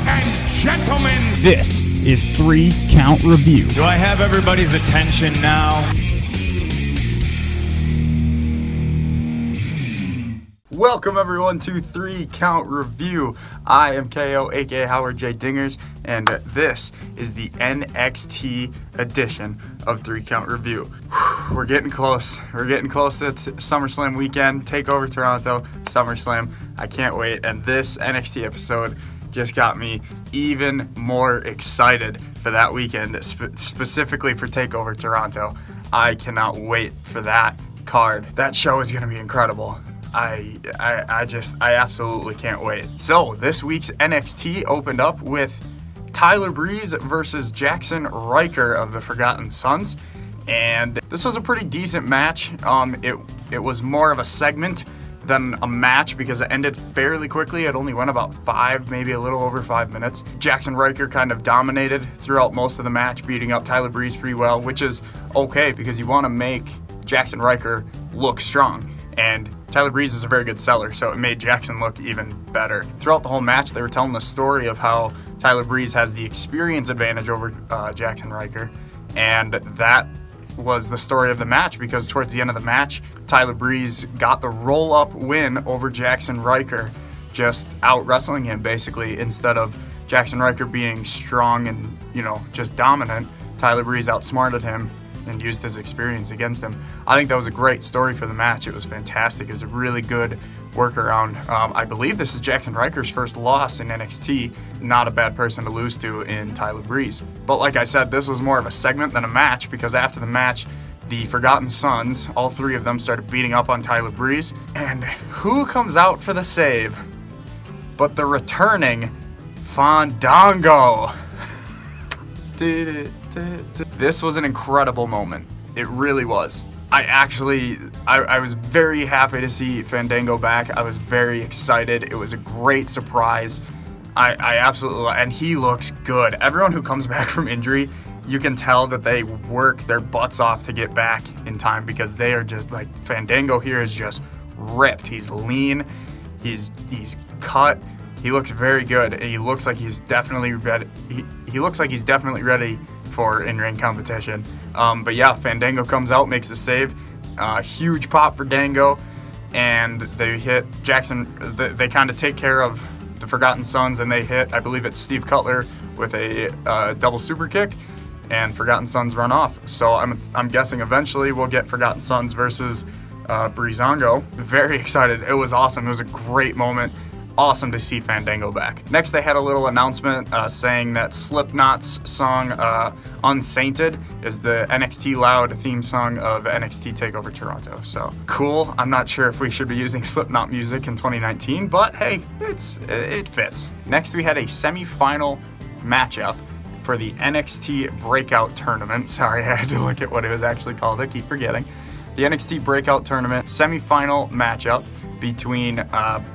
and gentlemen, this is 3 Count Review. Do I have everybody's attention now? Welcome everyone to 3 Count Review. I am KO, aka Howard J. Dingers, and this is the NXT edition of 3 Count Review. We're getting close. We're getting close to SummerSlam weekend. TakeOver Toronto, SummerSlam. I can't wait. And this NXT episode just got me even more excited for that weekend, specifically for TakeOver Toronto. I cannot wait for that card. That show is going to be incredible. I absolutely can't wait. So this week's NXT opened up with Tyler Breeze versus Jackson Ryker of the Forgotten Sons, and this was a pretty decent match. It was more of a segment than a match because it ended fairly quickly. It only went about 5, maybe a little over 5 minutes. Jackson Ryker kind of dominated throughout most of the match, beating up Tyler Breeze pretty well, which is okay because you want to make Jackson Ryker look strong. And Tyler Breeze is a very good seller, so it made Jackson look even better. Throughout the whole match, they were telling the story of how Tyler Breeze has the experience advantage over Jackson Ryker, and that was the story of the match because towards the end of the match, Tyler Breeze got the roll-up win over Jackson Ryker, just out-wrestling him basically. Instead of Jackson Ryker being strong and, just dominant, Tyler Breeze outsmarted him and used his experience against him. I think that was a great story for the match. It was fantastic. It was a really good workaround. I believe this is Jackson Ryker's first loss in NXT. Not a bad person to lose to in Tyler Breeze. But like I said, this was more of a segment than a match because after the match, the Forgotten Sons, all 3 of them, started beating up on Tyler Breeze. And who comes out for the save but the returning Fandango? This was an incredible moment. It really was. I was very happy to see Fandango back. I was very excited. It was a great surprise. I absolutely, and he looks good. Everyone who comes back from injury, you can tell that they work their butts off to get back in time because they are just like, Fandango here is just ripped. He's lean. He's cut. He looks very good. And he looks like he's definitely ready. He looks like he's definitely ready for in-ring competition. But yeah, Fandango comes out, makes the save. Huge pop for Dango, and they hit Jackson. They kind of take care of the Forgotten Sons, and they hit, I believe it's Steve Cutler with a double super kick, and Forgotten Sons run off. So I'm guessing eventually we'll get Forgotten Sons versus Breezango. Very excited. It was awesome. It was a great moment. Awesome to see Fandango back. Next, they had a little announcement saying that Slipknot's song Unsainted is the NXT Loud theme song of NXT TakeOver Toronto. So cool. I'm not sure if we should be using Slipknot music in 2019, but hey, it fits. Next, we had a semi-final matchup for the NXT Breakout Tournament. Sorry, I had to look at what it was actually called. I keep forgetting. The NXT Breakout Tournament semi-final matchup between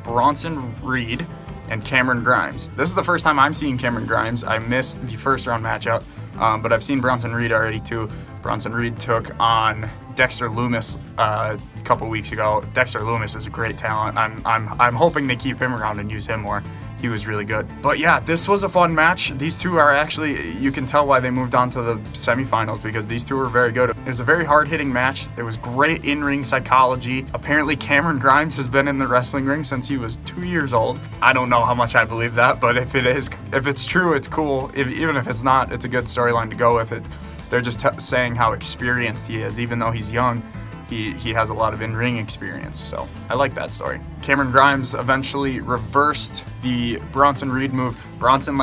Bronson Reed and Cameron Grimes. This is the first time I'm seeing Cameron Grimes. I missed the first round matchup, but I've seen Bronson Reed already too. Bronson Reed took on Dexter Lumis a couple weeks ago. Dexter Lumis is a great talent. I'm hoping they keep him around and use him more. He was really good. But yeah, this was a fun match. These two are actually, you can tell why they moved on to the semifinals because these two were very good. It was a very hard-hitting match. There was great in-ring psychology. Apparently, Cameron Grimes has been in the wrestling ring since he was 2 years old. I don't know how much I believe that, but if it's true, it's cool. Even if it's not, it's a good storyline to go with it. They're just saying how experienced he is, even though he's young. He has a lot of in-ring experience, so I like that story. Cameron Grimes eventually reversed the Bronson Reed move. Bronson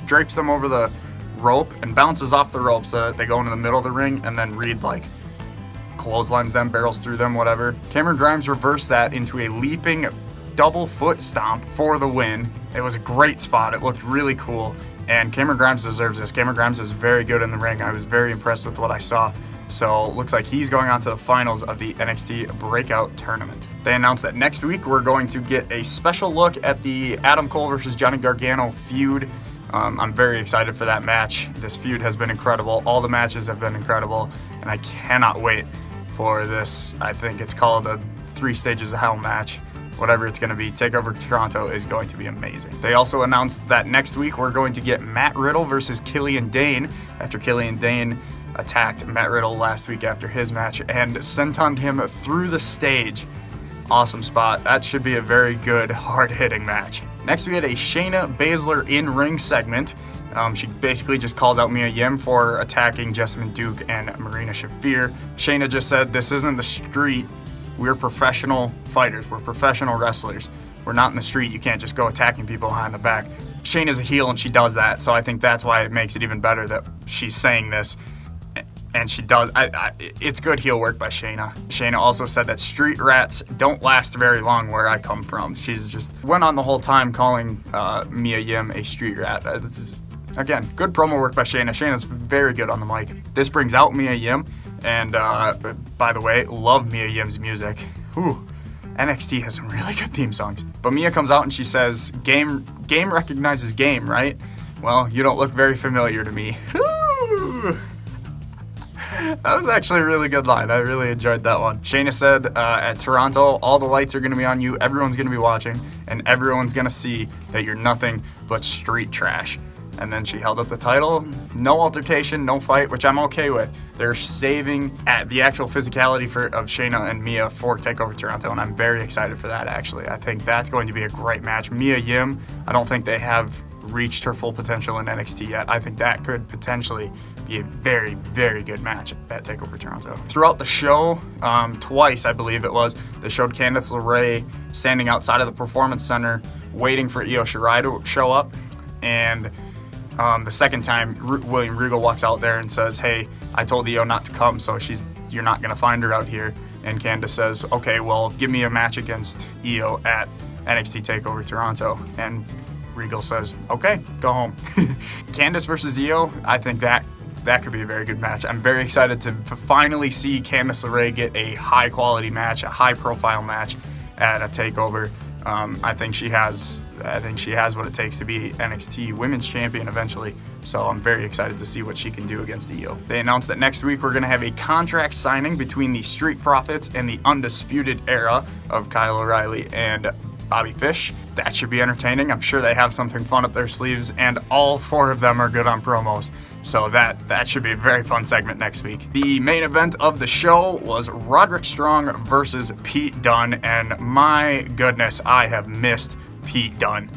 drapes them over the rope and bounces off the rope so that they go into the middle of the ring, and then Reed clotheslines them, barrels through them, whatever. Cameron Grimes reversed that into a leaping double foot stomp for the win. It was a great spot. It looked really cool, and Cameron Grimes deserves this. Cameron Grimes is very good in the ring. I was very impressed with what I saw. So looks like he's going on to the finals of the NXT Breakout Tournament. They announced that next week we're going to get a special look at the Adam Cole versus Johnny Gargano feud. I'm very excited for that match. This feud has been incredible. All the matches have been incredible, and I cannot wait for this. I think it's called the 3 Stages of Hell match. whatever it's going to be, TakeOver Toronto is going to be amazing. They also announced that next week we're going to get Matt Riddle versus Killian Dane, after Killian Dane attacked Matt Riddle last week after his match and sentoned him through the stage. Awesome spot. That should be a very good, hard-hitting match. Next, we had a Shayna Baszler in-ring segment. She basically just calls out Mia Yim for attacking Jessamine Duke and Marina Shafir. Shayna just said, "This isn't the street. We're professional fighters. We're professional wrestlers. We're not in the street. You can't just go attacking people behind the back." Shayna's a heel and she does that, so I think that's why it makes it even better that she's saying this. And she does. It's good heel work by Shayna. Shayna also said that street rats don't last very long where I come from. She's just went on the whole time calling Mia Yim a street rat. Again, good promo work by Shayna. Shayna's very good on the mic. This brings out Mia Yim. And by the way, love Mia Yim's music. Whew. NXT has some really good theme songs. But Mia comes out and she says, game recognizes game, right? Well, you don't look very familiar to me. That was actually a really good line. I really enjoyed that one. Shayna said, at Toronto, all the lights are going to be on you, everyone's going to be watching, and everyone's going to see that you're nothing but street trash. And then she held up the title. No altercation, no fight, which I'm okay with. They're saving the actual physicality of Shayna and Mia for TakeOver Toronto, and I'm very excited for that, actually. I think that's going to be a great match. Mia Yim, I don't think they have reached her full potential in NXT yet. I think that could potentially be a very, very good match at TakeOver Toronto. Throughout the show, twice I believe it was, they showed Candace Rae standing outside of the Performance Center waiting for Io Shirai to show up, and the second time William Regal walks out there and says, "Hey, I told Io not to come, so you're not going to find her out here." And Candace says, "Okay, well, give me a match against Io at NXT TakeOver Toronto." And Regal says, "Okay, go home." Candace versus Io, I think that could be a very good match. I'm very excited to finally see Candace LeRae get a high-quality match, a high-profile match at a TakeOver. I think she has what it takes to be NXT Women's Champion eventually. So I'm very excited to see what she can do against Io. They announced that next week we're going to have a contract signing between the Street Profits and the Undisputed Era of Kyle O'Reilly and Bobby Fish. That should be entertaining. I'm sure they have something fun up their sleeves, and all four of them are good on promos. So that should be a very fun segment next week. The main event of the show was Roderick Strong versus Pete Dunne, and my goodness, I have missed Pete Dunne.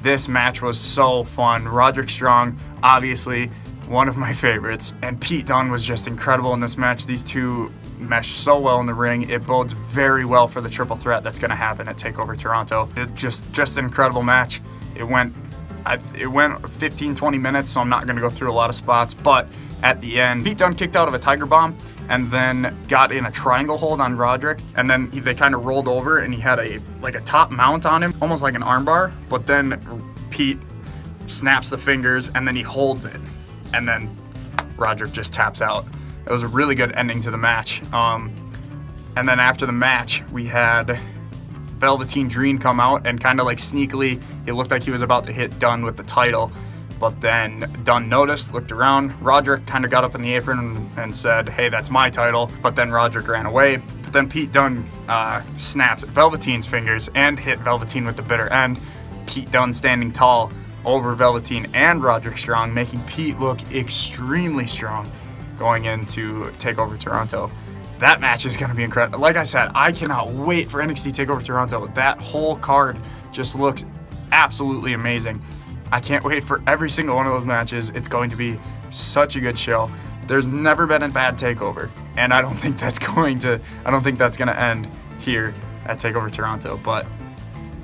This match was so fun. Roderick Strong, obviously one of my favorites, and Pete Dunne was just incredible in this match. These two meshed so well in the ring. It bodes very well for the triple threat that's going to happen at TakeOver Toronto. It just an incredible match. It went 15-20 minutes, so I'm not going to go through a lot of spots, but at the end, Pete Dunne kicked out of a Tiger Bomb and then got in a triangle hold on Roderick, and then they kind of rolled over and he had a top mount on him, almost like an armbar, but then Pete snaps the fingers and then he holds it, and then Roderick just taps out. It was a really good ending to the match. And then after the match, we had Velveteen Dream come out and kind of like sneakily, it looked like he was about to hit Dunn with the title, but then Dunn noticed, looked around. Roderick kind of got up in the apron and said, "Hey, that's my title," but then Roderick ran away. But then Pete Dunne snapped Velveteen's fingers and hit Velveteen with the bitter end. Pete Dunne standing tall over Velveteen and Roderick Strong, making Pete look extremely strong going into TakeOver Toronto. That match is going to be incredible. Like I said, I cannot wait for NXT TakeOver Toronto. That whole card just looks absolutely amazing. I can't wait for every single one of those matches. It's going to be such a good show. There's never been a bad TakeOver, and I don't think that's going to end here at TakeOver Toronto. But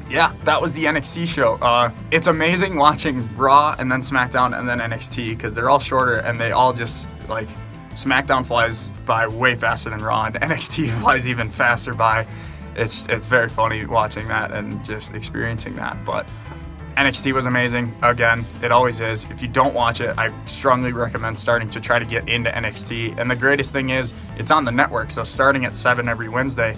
yeah, that was the NXT show. It's amazing watching Raw and then SmackDown and then NXT because they're all shorter and they all just like, SmackDown flies by way faster than Raw and NXT flies even faster by. It's very funny watching that and just experiencing that. But NXT was amazing. Again, it always is. If you don't watch it, I strongly recommend starting to try to get into NXT. And the greatest thing is, it's on the network. So starting at 7 every Wednesday,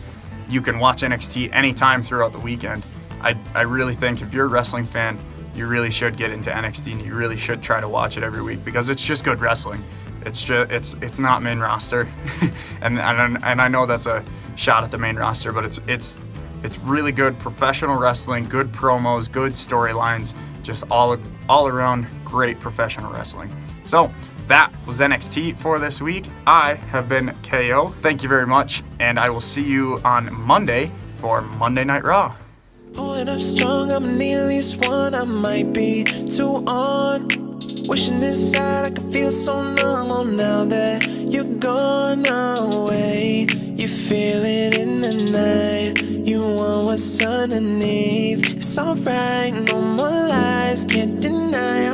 you can watch NXT anytime throughout the weekend. I really think if you're a wrestling fan, you really should get into NXT and you really should try to watch it every week because it's just good wrestling. It's not main roster, and I know that's a shot at the main roster, but it's It's really good professional wrestling, good promos, good storylines, just all around great professional wrestling. So that was NXT for this week. I have been KO. Thank you very much, and I will see you on Monday for Monday Night Raw. Pulling up strong, I'm nearly one, I might be too on. Wishing inside I could feel so numb. Oh, now that you're gone away, you feel it in the night. You want what's underneath. It's alright, no more lies, can't deny.